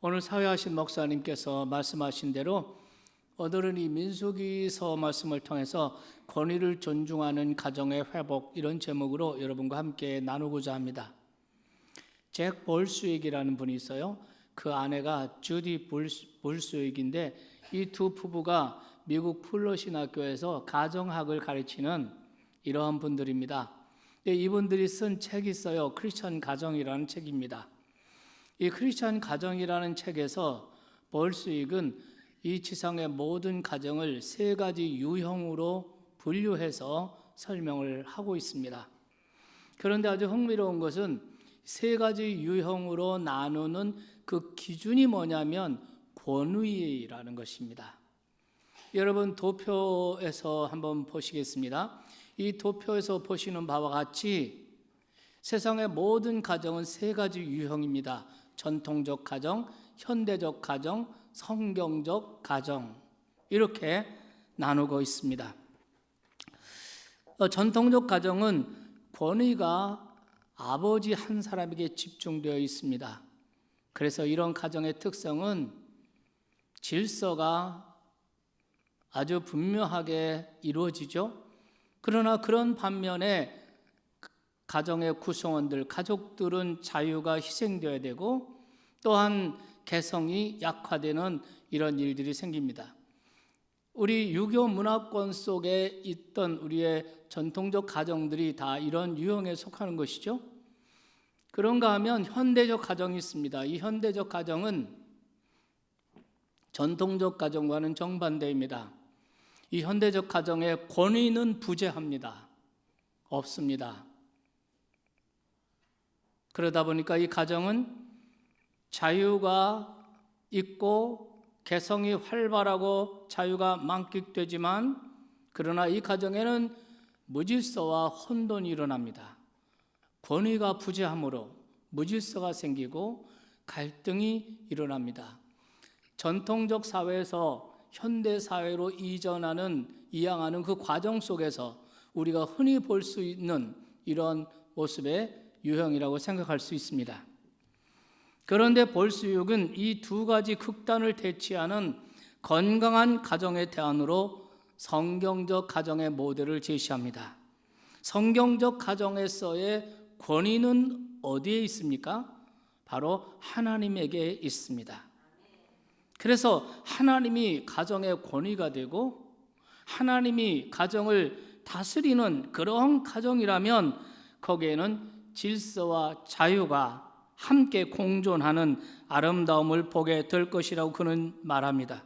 오늘 사회하신 목사님께서 말씀하신 대로 오늘은 이 민수기서 말씀을 통해서 권위를 존중하는 가정의 회복, 이런 제목으로 여러분과 함께 나누고자 합니다. 잭 볼스윅이라는 분이 있어요. 그 아내가 주디 볼스윅인데 이 두 부부가 미국 플러신 학교에서 가정학을 가르치는 이러한 분들입니다. 이분들이 쓴 책이 있어요. 크리스천 가정이라는 책입니다. 이 크리스천 가정이라는 책에서 볼스윅은 이 지상의 모든 가정을 세 가지 유형으로 분류해서 설명을 하고 있습니다. 그런데 아주 흥미로운 것은 세 가지 유형으로 나누는 그 기준이 뭐냐면 권위라는 것입니다. 여러분 도표에서 한번 보시겠습니다. 이 도표에서 보시는 바와 같이 세상의 모든 가정은 세 가지 유형입니다. 전통적 가정, 현대적 가정, 성경적 가정, 이렇게 나누고 있습니다. 전통적 가정은 권위가 아버지 한 사람에게 집중되어 있습니다. 그래서 이런 가정의 특성은 질서가 아주 분명하게 이루어지죠. 그러나 그런 반면에 가정의 구성원들, 가족들은 자유가 희생되어야 되고 또한 개성이 약화되는 이런 일들이 생깁니다. 우리 유교 문화권 속에 있던 우리의 전통적 가정들이 다 이런 유형에 속하는 것이죠. 그런가 하면 현대적 가정이 있습니다. 이 현대적 가정은 전통적 가정과는 정반대입니다. 이 현대적 가정의 권위는 부재합니다. 없습니다. 그러다 보니까 이 가정은 자유가 있고 개성이 활발하고 자유가 만끽되지만 그러나 이 가정에는 무질서와 혼돈이 일어납니다. 권위가 부재함으로 무질서가 생기고 갈등이 일어납니다. 전통적 사회에서 현대 사회로 이양하는 그 과정 속에서 우리가 흔히 볼 수 있는 이런 모습의 유형이라고 생각할 수 있습니다. 그런데 볼스윅은 이 두 가지 극단을 대치하는 건강한 가정의 대안으로 성경적 가정의 모델을 제시합니다. 성경적 가정에서의 권위는 어디에 있습니까? 바로 하나님에게 있습니다. 그래서 하나님이 가정의 권위가 되고 하나님이 가정을 다스리는 그런 가정이라면 거기에는 질서와 자유가 함께 공존하는 아름다움을 보게 될 것이라고 그는 말합니다.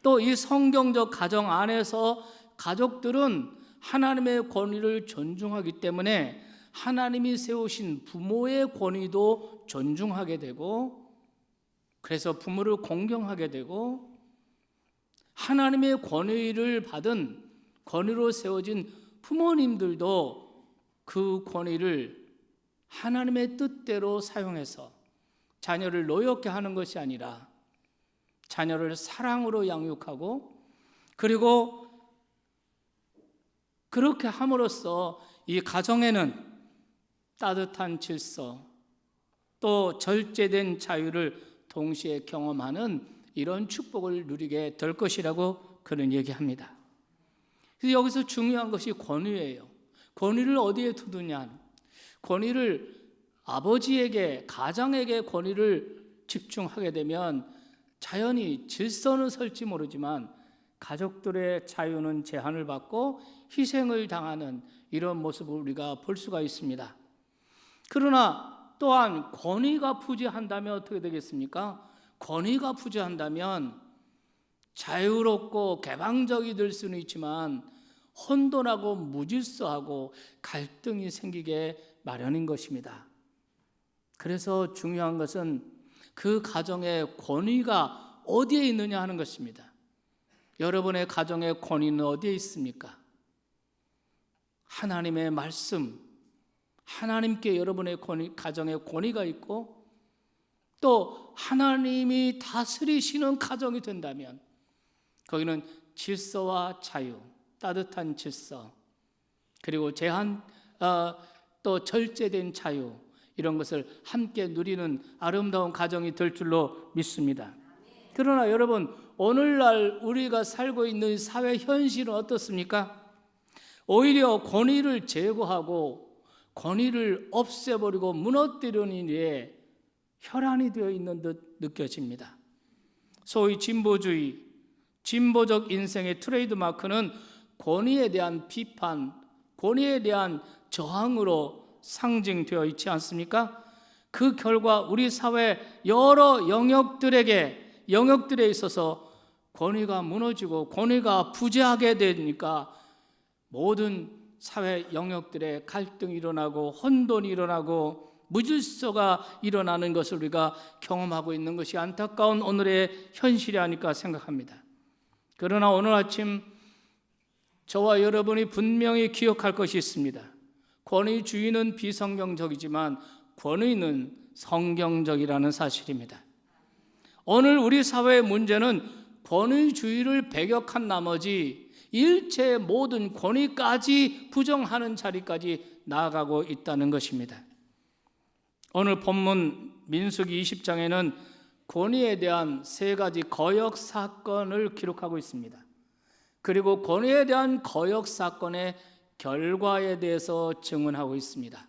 또 이 성경적 가정 안에서 가족들은 하나님의 권위를 존중하기 때문에 하나님이 세우신 부모의 권위도 존중하게 되고 그래서 부모를 공경하게 되고 하나님의 권위를 받은 권위로 세워진 부모님들도 그 권위를 하나님의 뜻대로 사용해서 자녀를 노엽게 하는 것이 아니라 자녀를 사랑으로 양육하고 그리고 그렇게 함으로써 이 가정에는 따뜻한 질서 또 절제된 자유를 동시에 경험하는 이런 축복을 누리게 될 것이라고 그는 얘기합니다. 그래서 여기서 중요한 것이 권위예요. 권위를 어디에 두느냐? 권위를 아버지에게, 가장에게 권위를 집중하게 되면 자연히 질서는 설지 모르지만 가족들의 자유는 제한을 받고 희생을 당하는 이런 모습을 우리가 볼 수가 있습니다. 그러나 또한 권위가 부재한다면 어떻게 되겠습니까? 권위가 부재한다면 자유롭고 개방적이 될 수는 있지만 혼돈하고 무질서하고 갈등이 생기게 마련인 것입니다. 그래서 중요한 것은 그 가정의 권위가 어디에 있느냐 하는 것입니다. 여러분의 가정의 권위는 어디에 있습니까? 하나님의 말씀, 하나님께 여러분의 가정의 권위가 있고 또 하나님이 다스리시는 가정이 된다면 거기는 질서와 자유, 따뜻한 질서, 그리고 또 절제된 자유, 이런 것을 함께 누리는 아름다운 가정이 될 줄로 믿습니다. 그러나 여러분, 오늘날 우리가 살고 있는 사회 현실은 어떻습니까? 오히려 권위를 제거하고 권위를 없애버리고 무너뜨리는 일에 혈안이 되어 있는 듯 느껴집니다. 소위 진보주의, 진보적 인생의 트레이드마크는 권위에 대한 비판, 권위에 대한 저항으로 상징되어 있지 않습니까? 그 결과 우리 사회 여러 영역들에 있어서 권위가 무너지고 권위가 부재하게 되니까 모든 사회 영역들에 갈등이 일어나고 혼돈이 일어나고 무질서가 일어나는 것을 우리가 경험하고 있는 것이 안타까운 오늘의 현실이 아닐까 생각합니다. 그러나 오늘 아침 저와 여러분이 분명히 기억할 것이 있습니다. 권위주의는 비성경적이지만 권위는 성경적이라는 사실입니다. 오늘 우리 사회의 문제는 권위주의를 배격한 나머지 일체의 모든 권위까지 부정하는 자리까지 나아가고 있다는 것입니다. 오늘 본문 민수기 20장에는 권위에 대한 3가지 거역 사건을 기록하고 있습니다. 그리고 권위에 대한 거역 사건의 결과에 대해서 증언하고 있습니다.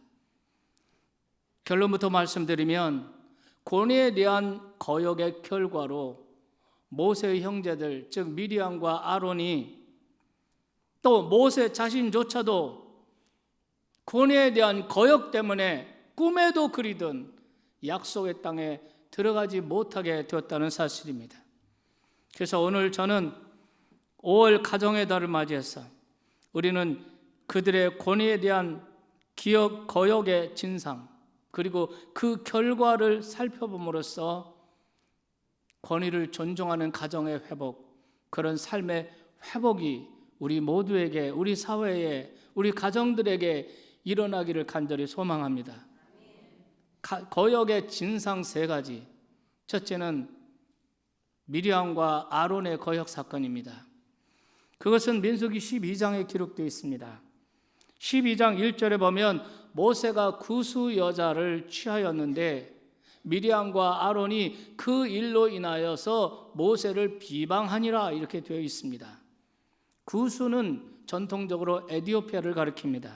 결론부터 말씀드리면 권위에 대한 거역의 결과로 모세의 형제들, 즉 미리암과 아론이 또 모세 자신조차도 권위에 대한 거역 때문에 꿈에도 그리던 약속의 땅에 들어가지 못하게 되었다는 사실입니다. 그래서 오늘 저는 5월 가정의 달을 맞이해서 우리는 그들의 권위에 대한 거역의 진상 그리고 그 결과를 살펴봄으로써 권위를 존중하는 가정의 회복, 그런 삶의 회복이 우리 모두에게, 우리 사회에, 우리 가정들에게 일어나기를 간절히 소망합니다. 거역의 진상 3가지. 첫째는 미리암과 아론의 거역 사건입니다. 그것은 민수기 12장에 기록되어 있습니다. 12장 1절에 보면 모세가 구수 여자를 취하였는데 미리암과 아론이 그 일로 인하여서 모세를 비방하니라 이렇게 되어 있습니다. 구수는 전통적으로 에티오피아를 가리킵니다.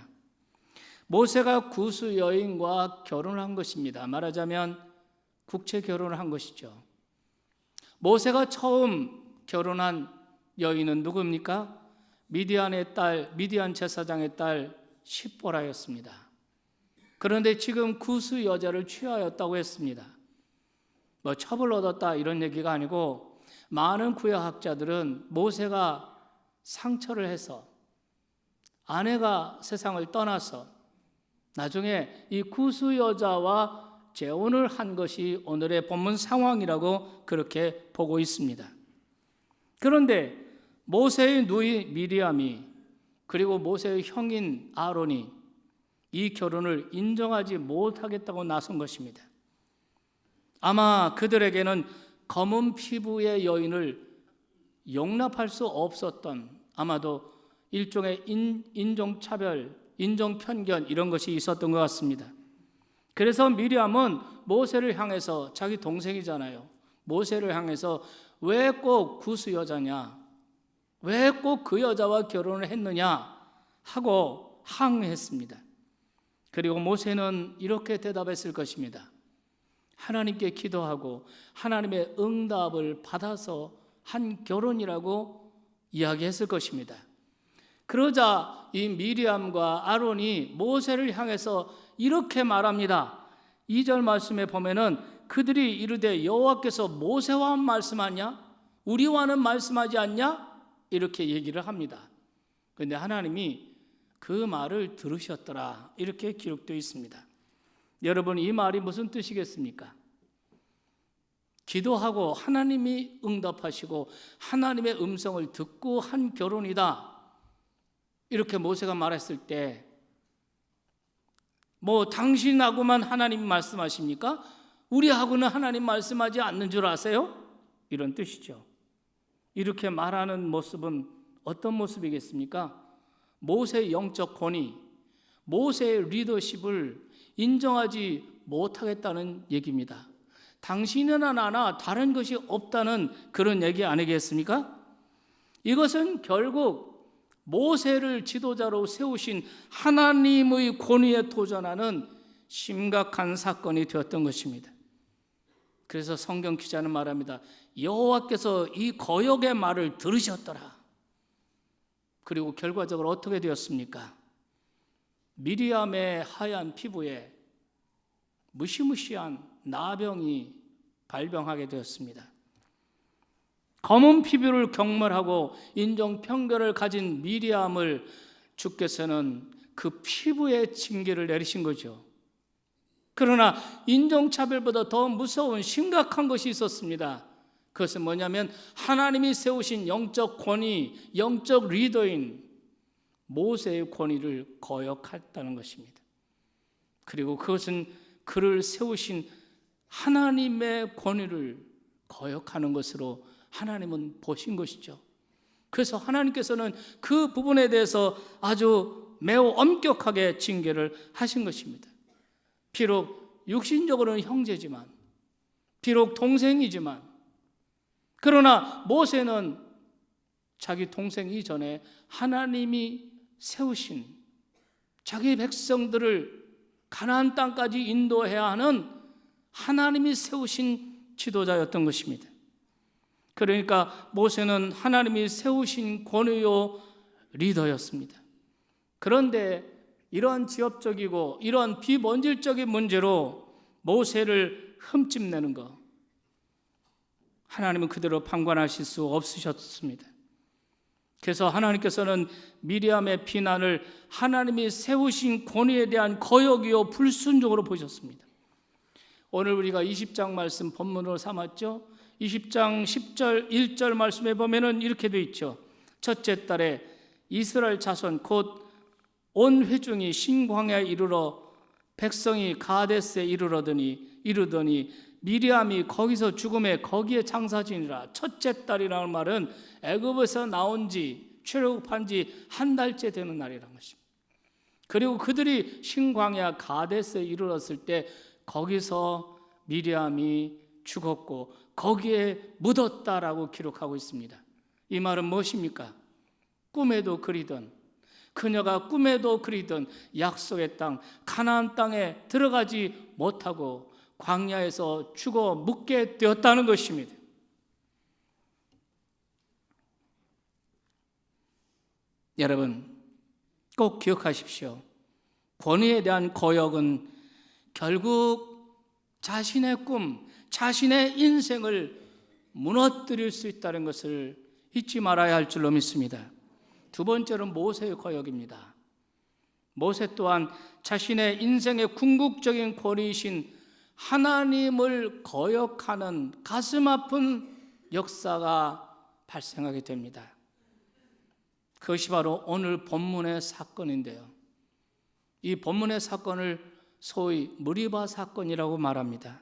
모세가 구수 여인과 결혼한 것입니다. 말하자면 국제 결혼을 한 것이죠. 모세가 처음 결혼한 여인은 누굽니까? 미디안 제사장의 딸 십보라였습니다. 그런데 지금 구수 여자를 취하였다고 했습니다. 첩을 얻었다 이런 얘기가 아니고 많은 구약학자들은 모세가 상처를 해서 아내가 세상을 떠나서 나중에 이 구수 여자와 재혼을 한 것이 오늘의 본문 상황이라고 그렇게 보고 있습니다. 그런데 모세의 누이 미리암이 그리고 모세의 형인 아론이 이 결혼을 인정하지 못하겠다고 나선 것입니다. 아마 그들에게는 검은 피부의 여인을 용납할 수 없었던, 아마도 일종의 인종차별, 인종편견 이런 것이 있었던 것 같습니다. 그래서 미리암은 모세를 향해서, 자기 동생이잖아요, 모세를 향해서 왜 꼭 구수 여자냐, 왜 꼭 그 여자와 결혼을 했느냐 하고 항의했습니다. 그리고 모세는 이렇게 대답했을 것입니다. 하나님께 기도하고 하나님의 응답을 받아서 한 결혼이라고 이야기했을 것입니다. 그러자 이 미리암과 아론이 모세를 향해서 이렇게 말합니다. 2절 말씀에 보면은 그들이 이르되 여호와께서 모세와 말씀하냐? 우리와는 말씀하지 않냐? 이렇게 얘기를 합니다. 그런데 하나님이 그 말을 들으셨더라 이렇게 기록되어 있습니다. 여러분, 이 말이 무슨 뜻이겠습니까? 기도하고 하나님이 응답하시고 하나님의 음성을 듣고 한 결혼이다 이렇게 모세가 말했을 때, 당신하고만 하나님이 말씀하십니까? 우리하고는 하나님 말씀하지 않는 줄 아세요? 이런 뜻이죠. 이렇게 말하는 모습은 어떤 모습이겠습니까? 모세의 영적 권위, 모세의 리더십을 인정하지 못하겠다는 얘기입니다. 당신이나 나나 다른 것이 없다는 그런 얘기 아니겠습니까? 이것은 결국 모세를 지도자로 세우신 하나님의 권위에 도전하는 심각한 사건이 되었던 것입니다. 그래서 성경 기자는 말합니다. 여호와께서 이 거역의 말을 들으셨더라. 그리고 결과적으로 어떻게 되었습니까? 미리암의 하얀 피부에 무시무시한 나병이 발병하게 되었습니다. 검은 피부를 경멸하고 인종편견을 가진 미리암을 주께서는 그 피부의 징계를 내리신 거죠. 그러나 인종차별보다 더 무서운 심각한 것이 있었습니다. 그것은 뭐냐면 하나님이 세우신 영적 권위, 영적 리더인 모세의 권위를 거역했다는 것입니다. 그리고 그것은 그를 세우신 하나님의 권위를 거역하는 것으로 하나님은 보신 것이죠. 그래서 하나님께서는 그 부분에 대해서 아주 매우 엄격하게 징계를 하신 것입니다. 비록 육신적으로는 형제지만, 비록 동생이지만, 그러나 모세는 자기 동생 이전에 하나님이 세우신 자기 백성들을 가나안 땅까지 인도해야 하는 하나님이 세우신 지도자였던 것입니다. 그러니까 모세는 하나님이 세우신 권위요 리더였습니다. 그런데 이러한 지엽적이고 이러한 비본질적인 문제로 모세를 흠집내는 것, 하나님은 그대로 방관하실 수 없으셨습니다. 그래서 하나님께서는 미리암의 비난을 하나님이 세우신 권위에 대한 거역이요 불순종으로 보셨습니다. 오늘 우리가 20장 말씀 본문으로 삼았죠. 20장 10절 1절 말씀에 보면은 이렇게 되어 있죠. 첫째 달에 이스라엘 자손 곧 온 회중이 신광야에 이르러 백성이 가데스에 이르더니 미리암이 거기서 죽음에 거기에 장사지니라. 첫째 달이라는 말은 애굽에서 나온 지 출애굽한 지 한 달째 되는 날이라는 것입니다. 그리고 그들이 신광야 가데스에 이르렀을 때 거기서 미리암이 죽었고 거기에 묻었다라고 기록하고 있습니다. 이 말은 무엇입니까? 꿈에도 그리던, 그녀가 꿈에도 그리던 약속의 땅 가나안 땅에 들어가지 못하고 광야에서 죽어 묻게 되었다는 것입니다. 여러분 꼭 기억하십시오. 권위에 대한 거역은 결국 자신의 꿈, 자신의 인생을 무너뜨릴 수 있다는 것을 잊지 말아야 할 줄로 믿습니다. 두 번째는 모세의 거역입니다. 모세 또한 자신의 인생의 궁극적인 권위이신 하나님을 거역하는 가슴 아픈 역사가 발생하게 됩니다. 그것이 바로 오늘 본문의 사건인데요. 이 본문의 사건을 소위 무리바 사건이라고 말합니다.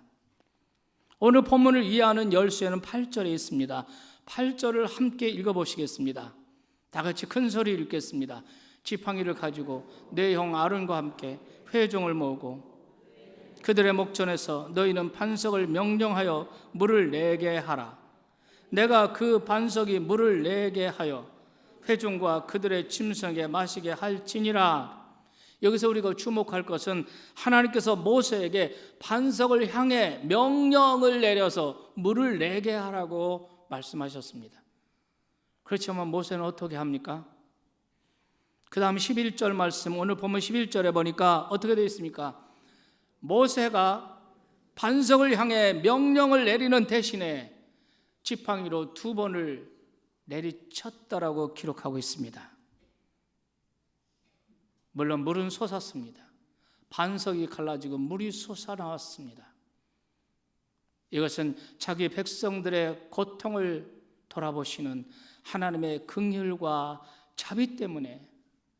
오늘 본문을 이해하는 열쇠는 8절에 있습니다. 8절을 함께 읽어보시겠습니다. 다 같이 큰 소리 읽겠습니다. 지팡이를 가지고 내 형 아론과 함께 회중을 모으고 그들의 목전에서 너희는 반석을 명령하여 물을 내게 하라. 내가 그 반석이 물을 내게 하여 회중과 그들의 짐승에게 마시게 할지니라. 여기서 우리가 주목할 것은 하나님께서 모세에게 반석을 향해 명령을 내려서 물을 내게 하라고 말씀하셨습니다. 그렇지만 모세는 어떻게 합니까? 그 다음 11절 말씀, 오늘 보면 11절에 보니까 어떻게 되어 있습니까? 모세가 반석을 향해 명령을 내리는 대신에 지팡이로 2번을 내리쳤다라고 기록하고 있습니다. 물론 물은 솟았습니다. 반석이 갈라지고 물이 솟아나왔습니다. 이것은 자기 백성들의 고통을 돌아보시는 하나님의 긍휼과 자비 때문에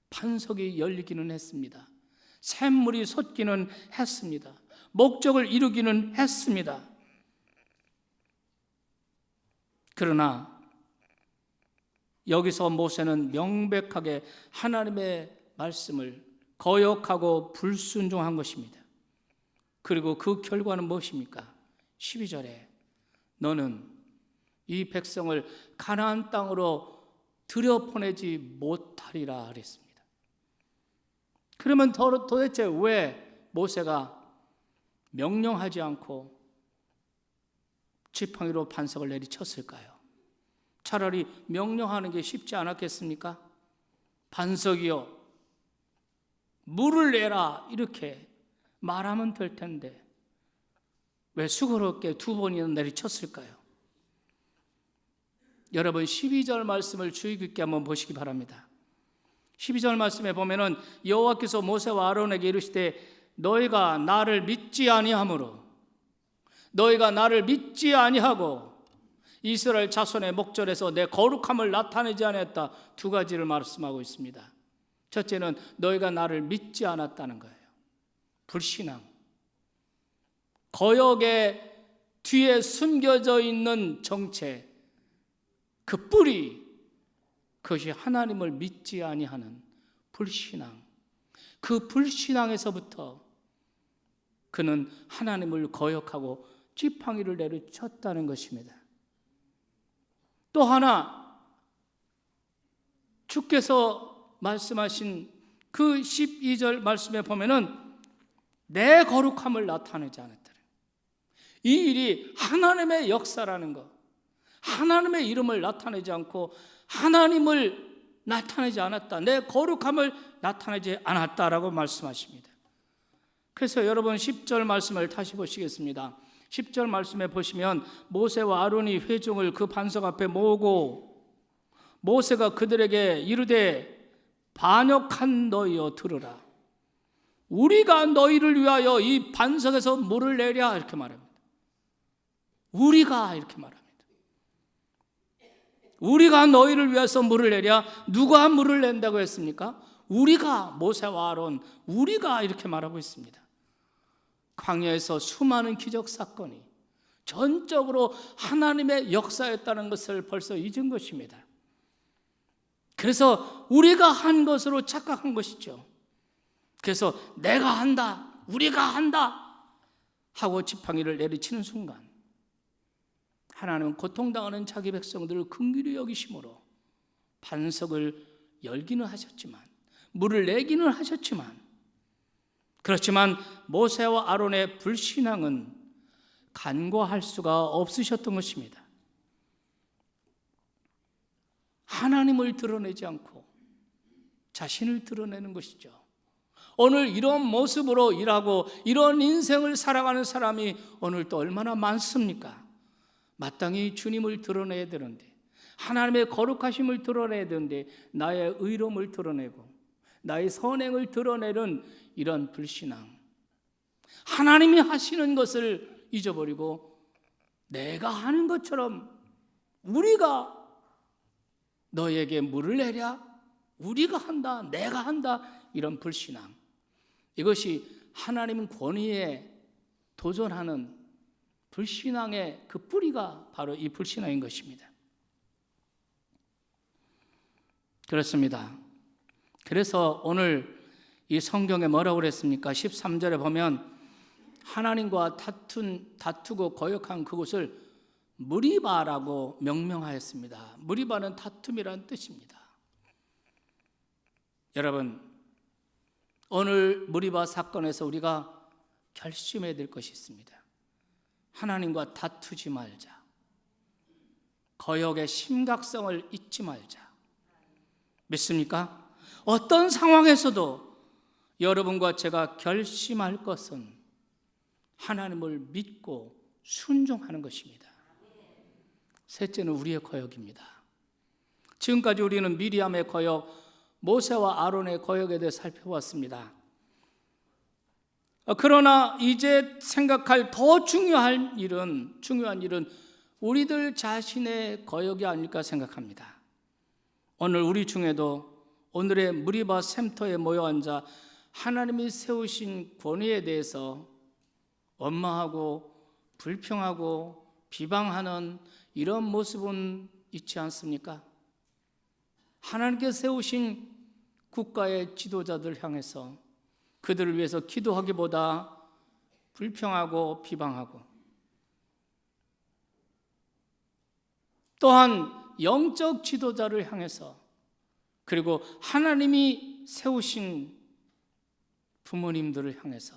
반석이 열리기는 했습니다. 샘물이 솟기는 했습니다. 목적을 이루기는 했습니다. 그러나 여기서 모세는 명백하게 하나님의 말씀을 거역하고 불순종한 것입니다. 그리고 그 결과는 무엇입니까? 12절에 너는 이 백성을 가나안 땅으로 들여보내지 못하리라 그랬습니다. 그러면 도대체 왜 모세가 명령하지 않고 지팡이로 반석을 내리쳤을까요? 차라리 명령하는 게 쉽지 않았겠습니까? 반석이요, 물을 내라 이렇게 말하면 될 텐데 왜 수고롭게 2번이나 내리쳤을까요? 여러분 12절 말씀을 주의 깊게 한번 보시기 바랍니다. 12절 말씀에 보면은 여호와께서 모세와 아론에게 이르시되 너희가 나를 믿지 아니하므로 너희가 나를 믿지 아니하고 이스라엘 자손의 목전에서 내 거룩함을 나타내지 않았다. 2가지를 말씀하고 있습니다. 첫째는 너희가 나를 믿지 않았다는 거예요. 불신앙. 거역의 뒤에 숨겨져 있는 정체, 그 뿌리, 그것이 하나님을 믿지 아니하는 불신앙. 그 불신앙에서부터 그는 하나님을 거역하고 지팡이를 내리쳤다는 것입니다. 또 하나, 주께서 말씀하신 그 12절 말씀에 보면은 내 거룩함을 나타내지 않았다. 이 일이 하나님의 역사라는 것, 하나님의 이름을 나타내지 않고 하나님을 나타내지 않았다, 내 거룩함을 나타내지 않았다라고 말씀하십니다. 그래서 여러분 10절 말씀을 다시 보시겠습니다. 10절 말씀에 보시면 모세와 아론이 회중을 그 반석 앞에 모으고 모세가 그들에게 이르되 반역한 너희여 들으라. 우리가 너희를 위하여 이 반석에서 물을 내랴 이렇게 말합니다. 우리가 이렇게 말합니다. 우리가 너희를 위해서 물을 내랴. 누가 물을 낸다고 했습니까? 우리가, 모세와 아론, 우리가 이렇게 말하고 있습니다. 광야에서 수많은 기적 사건이 전적으로 하나님의 역사였다는 것을 벌써 잊은 것입니다. 그래서 우리가 한 것으로 착각한 것이죠. 그래서 내가 한다, 우리가 한다 하고 지팡이를 내리치는 순간 하나님은 고통당하는 자기 백성들을 긍휼히 여기심으로 반석을 열기는 하셨지만, 물을 내기는 하셨지만, 그렇지만 모세와 아론의 불신앙은 간과할 수가 없으셨던 것입니다. 하나님을 드러내지 않고 자신을 드러내는 것이죠. 오늘 이런 모습으로 일하고 이런 인생을 살아가는 사람이 오늘 또 얼마나 많습니까? 마땅히 주님을 드러내야 되는데, 하나님의 거룩하심을 드러내야 되는데 나의 의로움을 드러내고 나의 선행을 드러내는 이런 불신앙, 하나님이 하시는 것을 잊어버리고 내가 하는 것처럼 우리가 너에게 물을 내랴, 우리가 한다, 내가 한다, 이런 불신앙, 이것이 하나님 권위에 도전하는 불신앙의 그 뿌리가 바로 이 불신앙인 것입니다. 그렇습니다. 그래서 오늘 이 성경에 뭐라고 그랬습니까? 13절에 보면 하나님과 다투고 거역한 그곳을 무리바라고 명명하였습니다. 무리바는 다툼이라는 뜻입니다. 여러분, 오늘 무리바 사건에서 우리가 결심해야 될 것이 있습니다. 하나님과 다투지 말자. 거역의 심각성을 잊지 말자. 믿습니까? 어떤 상황에서도 여러분과 제가 결심할 것은 하나님을 믿고 순종하는 것입니다. 셋째는 우리의 거역입니다. 지금까지 우리는 미리암의 거역, 모세와 아론의 거역에 대해 살펴봤습니다. 그러나 이제 생각할 더 중요한 일은 우리들 자신의 거역이 아닐까 생각합니다. 오늘 우리 중에도 오늘의 무리바 샘터에 모여 앉아 하나님이 세우신 권위에 대해서 원망하고 불평하고 비방하는 이런 모습은 있지 않습니까? 하나님께 세우신 국가의 지도자들 향해서 그들을 위해서 기도하기보다 불평하고 비방하고, 또한 영적 지도자를 향해서, 그리고 하나님이 세우신 부모님들을 향해서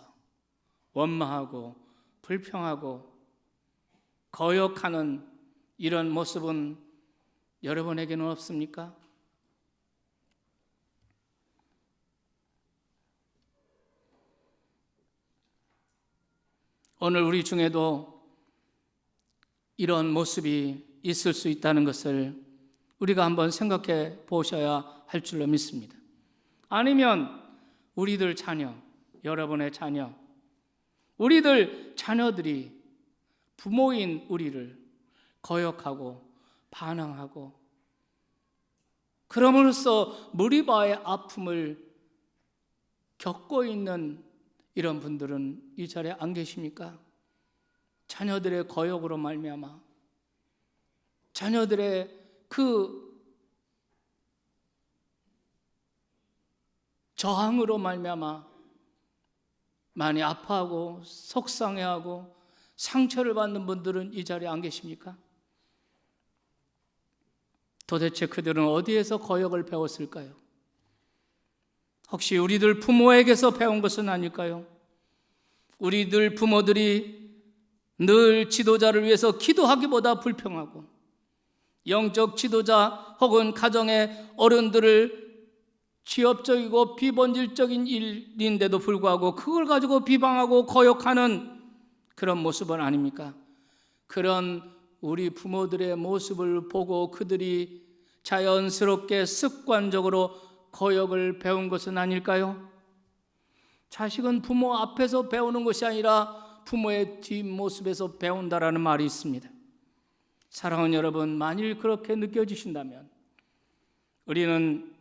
원망하고 불평하고 거역하는 이런 모습은 여러분에게는 없습니까? 오늘 우리 중에도 이런 모습이 있을 수 있다는 것을 우리가 한번 생각해 보셔야 할 줄로 믿습니다. 아니면 우리들 자녀, 여러분의 자녀, 우리들 자녀들이 부모인 우리를 거역하고 반항하고, 그럼으로써 무리바의 아픔을 겪고 있는 이런 분들은 이 자리에 안 계십니까? 자녀들의 거역으로 말미암아, 자녀들의 그 저항으로 말미암아 많이 아파하고 속상해하고 상처를 받는 분들은 이 자리에 안 계십니까? 도대체 그들은 어디에서 거역을 배웠을까요? 혹시 우리들 부모에게서 배운 것은 아닐까요? 우리들 부모들이 늘 지도자를 위해서 기도하기보다 불평하고, 영적 지도자 혹은 가정의 어른들을 취업적이고 비본질적인 일인데도 불구하고 그걸 가지고 비방하고 거역하는 그런 모습은 아닙니까? 그런 우리 부모들의 모습을 보고 그들이 자연스럽게 습관적으로 거역을 배운 것은 아닐까요? 자식은 부모 앞에서 배우는 것이 아니라 부모의 뒷모습에서 배운다라는 말이 있습니다. 사랑하는 여러분, 만일 그렇게 느껴지신다면 우리는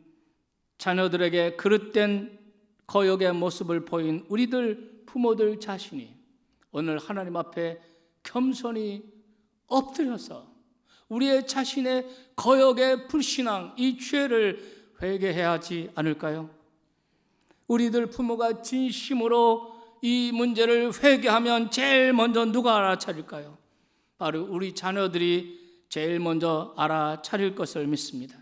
자녀들에게 그릇된 거역의 모습을 보인 우리들 부모들 자신이 오늘 하나님 앞에 겸손히 엎드려서 우리의 자신의 거역의 불신앙, 이 죄를 회개해야 하지 않을까요? 우리들 부모가 진심으로 이 문제를 회개하면 제일 먼저 누가 알아차릴까요? 바로 우리 자녀들이 제일 먼저 알아차릴 것을 믿습니다.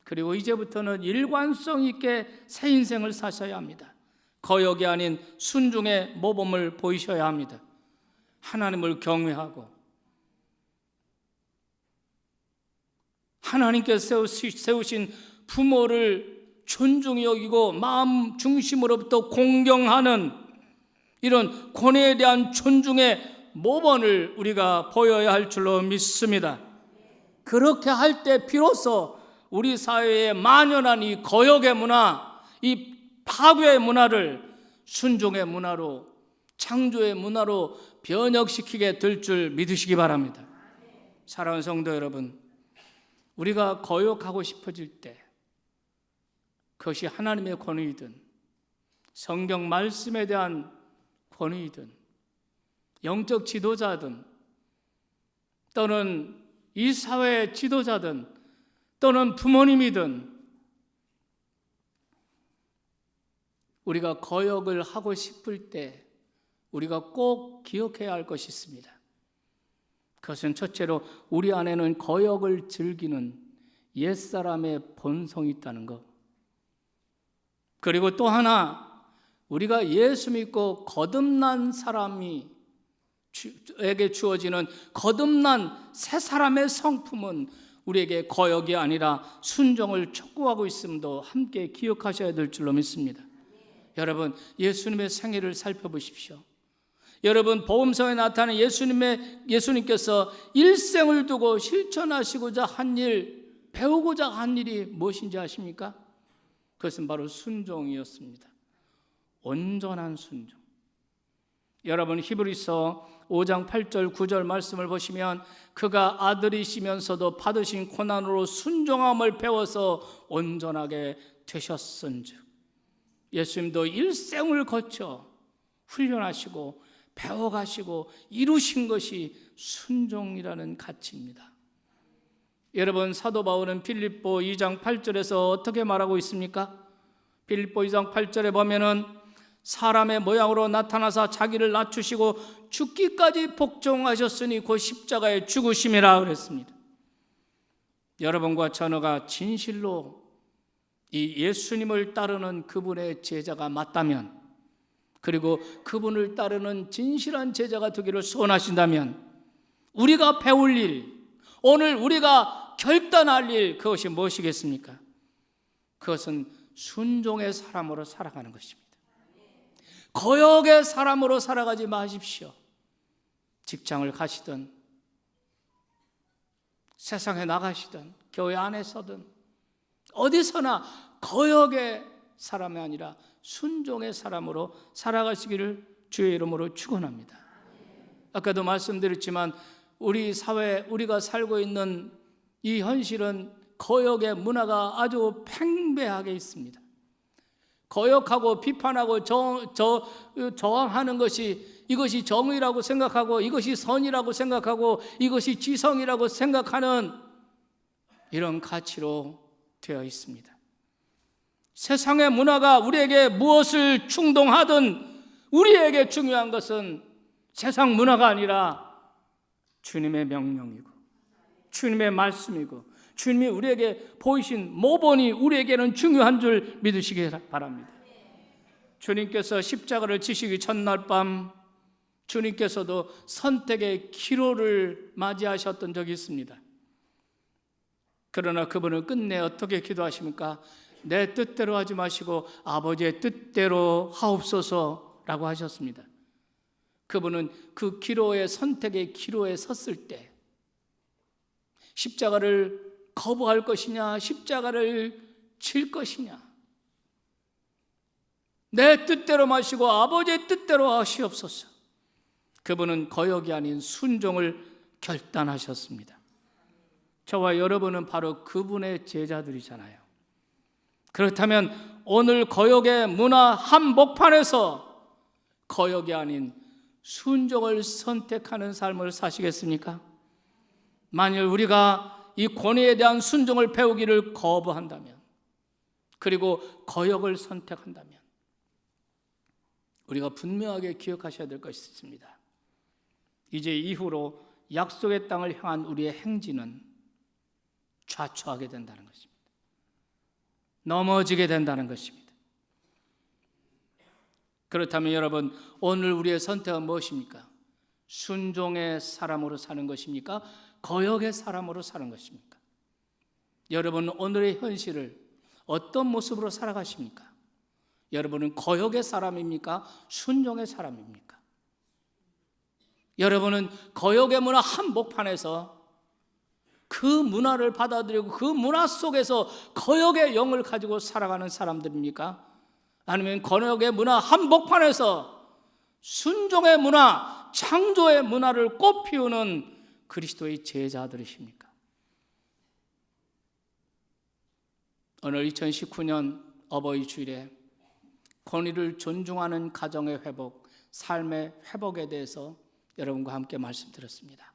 그리고 이제부터는 일관성 있게 새 인생을 사셔야 합니다. 거역이 아닌 순종의 모범을 보이셔야 합니다. 하나님을 경외하고 하나님께서 세우신 부모를 존중히 여기고 마음 중심으로부터 공경하는 이런 권위에 대한 존중의 모범을 우리가 보여야 할 줄로 믿습니다. 그렇게 할 때 비로소 우리 사회에 만연한 이 거역의 문화, 이 파괴의 문화를 순종의 문화로, 창조의 문화로 변혁시키게 될 줄 믿으시기 바랍니다. 사랑하는 성도 여러분, 우리가 거역하고 싶어질 때 그것이 하나님의 권위이든 성경 말씀에 대한 권위이든 영적 지도자든 또는 이 사회의 지도자든 또는 부모님이든 우리가 거역을 하고 싶을 때 우리가 꼭 기억해야 할 것이 있습니다. 그것은 첫째로 우리 안에는 거역을 즐기는 옛사람의 본성이 있다는 것. 그리고 또 하나, 우리가 예수 믿고 거듭난 사람이 에게 주어지는 거듭난 새 사람의 성품은 우리에게 거역이 아니라 순종을 촉구하고 있음도 함께 기억하셔야 될 줄로 믿습니다. 여러분, 예수님의 생애를 살펴보십시오. 여러분, 복음서에 나타나는 예수님께서 일생을 두고 실천하시고자 한 일, 배우고자 한 일이 무엇인지 아십니까? 그것은 바로 순종이었습니다. 온전한 순종. 여러분, 히브리서 5장 8절 9절 말씀을 보시면 그가 아들이시면서도 받으신 고난으로 순종함을 배워서 온전하게 되셨은즉, 예수님도 일생을 거쳐 훈련하시고 배워가시고 이루신 것이 순종이라는 가치입니다. 여러분, 사도 바울은 빌립보 2장 8절에서 어떻게 말하고 있습니까? 빌립보 2장 8절에 보면은 사람의 모양으로 나타나사 자기를 낮추시고 죽기까지 복종하셨으니 곧 십자가의 죽으심이라 그랬습니다. 여러분과 저너가 진실로 이 예수님을 따르는 그분의 제자가 맞다면, 그리고 그분을 따르는 진실한 제자가 되기를 소원하신다면, 우리가 배울 일, 오늘 우리가 결단할 일, 그것이 무엇이겠습니까? 그것은 순종의 사람으로 살아가는 것입니다. 거역의 사람으로 살아가지 마십시오. 직장을 가시든 세상에 나가시든 교회 안에서든 어디서나 거역의 사람이 아니라 순종의 사람으로 살아가시기를 주의 이름으로 축원합니다. 아까도 말씀드렸지만 우리 사회, 우리가 살고 있는 이 현실은 거역의 문화가 아주 팽배하게 있습니다. 거역하고 비판하고 저항하는 것이, 이것이 정의라고 생각하고, 이것이 선이라고 생각하고, 이것이 지성이라고 생각하는 이런 가치로 되어 있습니다. 세상의 문화가 우리에게 무엇을 충동하든 우리에게 중요한 것은 세상 문화가 아니라 주님의 명령이고 주님의 말씀이고 주님이 우리에게 보이신 모본이 우리에게는 중요한 줄 믿으시기 바랍니다. 주님께서 십자가를 지시기 첫날 밤 주님께서도 선택의 기로를 맞이하셨던 적이 있습니다. 그러나 그분은 끝내 어떻게 기도하십니까? 내 뜻대로 하지 마시고 아버지의 뜻대로 하옵소서라고 하셨습니다. 그분은 그 기로의, 선택의 기로에 섰을 때 십자가를 거부할 것이냐, 십자가를 칠 것이냐, 내 뜻대로 마시고 아버지의 뜻대로 하시옵소서. 그분은 거역이 아닌 순종을 결단하셨습니다. 저와 여러분은 바로 그분의 제자들이잖아요. 그렇다면 오늘 거역의 문화 한복판에서 거역이 아닌 순종을 선택하는 삶을 사시겠습니까? 만일 우리가 이 권위에 대한 순종을 배우기를 거부한다면, 그리고 거역을 선택한다면, 우리가 분명하게 기억하셔야 될 것이 있습니다. 이제 이후로 약속의 땅을 향한 우리의 행진은 좌초하게 된다는 것입니다. 넘어지게 된다는 것입니다. 그렇다면 여러분, 오늘 우리의 선택은 무엇입니까? 순종의 사람으로 사는 것입니까? 거역의 사람으로 사는 것입니까? 여러분, 오늘의 현실을 어떤 모습으로 살아가십니까? 여러분은 거역의 사람입니까? 순종의 사람입니까? 여러분은 거역의 문화 한복판에서 그 문화를 받아들이고 그 문화 속에서 거역의 영을 가지고 살아가는 사람들입니까? 아니면 거역의 문화 한복판에서 순종의 문화, 창조의 문화를 꽃피우는 그리스도의 제자들이십니까? 오늘 2019년 어버이 주일에 권위를 존중하는 가정의 회복, 삶의 회복에 대해서 여러분과 함께 말씀드렸습니다.